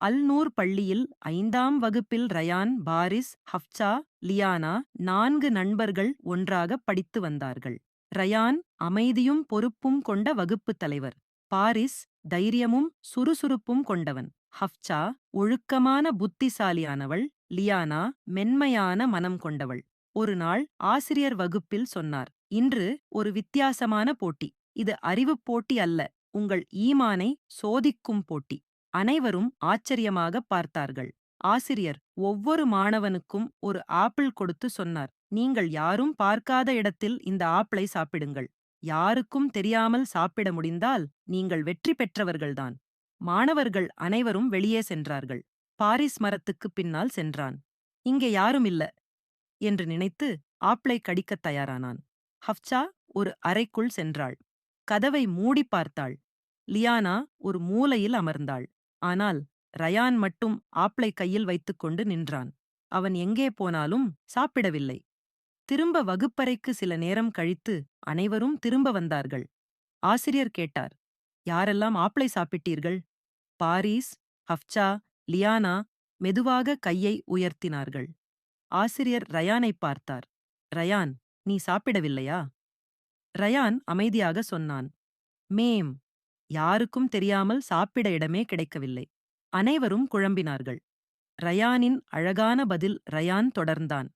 அல் நூர் பள்ளியில் 5ஆம் வகுப்பில் ரயான், பாரிஸ், ஹப்சா, லியானா 4 நண்பர்கள் ஒன்றாக படித்து வந்தார்கள். ரயான் அமைதியும் பொறுப்பும் கொண்ட வகுப்புத் தலைவர். பாரிஸ் தைரியமும் சுறுசுறுப்பும் கொண்டவன். ஹப்சா ஒழுக்கமான புத்திசாலியானவள். லியானா மென்மையான மனம் கொண்டவள். ஒரு நாள் ஆசிரியர் வகுப்பில் சொன்னார், இன்று ஒரு வித்தியாசமான போட்டி. இது அறிவுப் போட்டி அல்ல, உங்கள் ஈமானை சோதிக்கும் போட்டி. அனைவரும் ஆச்சரியமாக பார்த்தார்கள். ஆசிரியர் ஒவ்வொரு மாணவனுக்கும் ஒரு ஆப்பிள் கொடுத்து சொன்னார், நீங்கள் யாரும் பார்க்காத இடத்தில் இந்த ஆப்பிளை சாப்பிடுங்கள். யாருக்கும் தெரியாமல் சாப்பிட முடிந்தால் நீங்கள் வெற்றி பெற்றவர்கள்தான். மாணவர்கள் அனைவரும் வெளியே சென்றார்கள். பாரிஸ் மரத்துக்கு பின்னால் சென்றான். இங்கே யாரும் இல்ல என்று நினைத்து ஆப்பிளை கடிக்கத் தயாரானான். ஹப்சா ஒரு அறைக்குள் சென்றாள். கதவை மூடி பார்த்தாள். லியானா ஒரு மூலையில் அமர்ந்தாள். ஆனால் ரயான் மட்டும் ஆப்பிளை கையில் வைத்துக்கொண்டு நின்றான். அவன் எங்கே போனாலும் சாப்பிடவில்லை. திரும்ப வகுப்பறைக்கு சில நேரம் கழித்து அனைவரும் திரும்ப வந்தார்கள். ஆசிரியர் கேட்டார், யாரெல்லாம் ஆப்பிளை சாப்பிட்டீர்கள்? பாரிஸ், ஹப்சா, லியானா மெதுவாக கையை உயர்த்தினார்கள். ஆசிரியர் ரயானை பார்த்தார். ரயான், நீ சாப்பிடவில்லையா? ரயான் அமைதியாக சொன்னான், மேம். யாருக்கும் தெரியாமல் சாப்பிட இடமே கிடைக்கவில்லை. அனைவரும் குழம்பினார்கள். ரயானின் அழகான பதில். ரயான் தொடர்ந்தான்,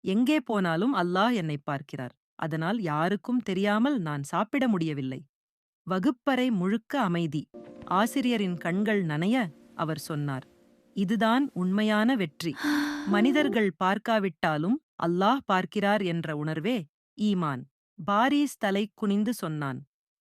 எங்கே போனாலும் அல்லாஹ் என்னை பார்க்கிறார். அதனால் யாருக்கும் தெரியாமல் நான் சாப்பிட முடியவில்லை. வகுப்பறை முழுக்க அமைதி. ஆசிரியரின் கண்கள் நனைய அவர் சொன்னார், இதுதான் உண்மையான வெற்றி. மனிதர்கள் பார்க்காவிட்டாலும் அல்லாஹ் பார்க்கிறார் என்ற உணர்வே ஈமான். பாரீஸ் தலை குனிந்து சொன்னான்,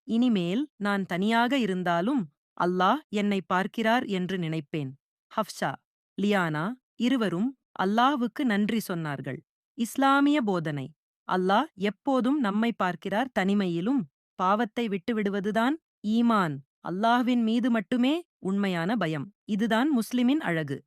இனிமேல் நான் தனியாக இருந்தாலும் அல்லாஹ் என்னை பார்க்கிறார் என்று நினைப்பேன். ஹப்சா, லியானா இருவரும் அல்லாஹ்வுக்கு நன்றி சொன்னார்கள். இஸ்லாமிய போதனை. அல்லாஹ் எப்போதும் நம்மை பார்க்கிறார். தனிமையிலும் பாவத்தை விட்டுவிடுவதுதான் ஈமான். அல்லாஹ்வின் மீது மட்டுமே உண்மையான பயம். இதுதான் முஸ்லிமின் அழகு.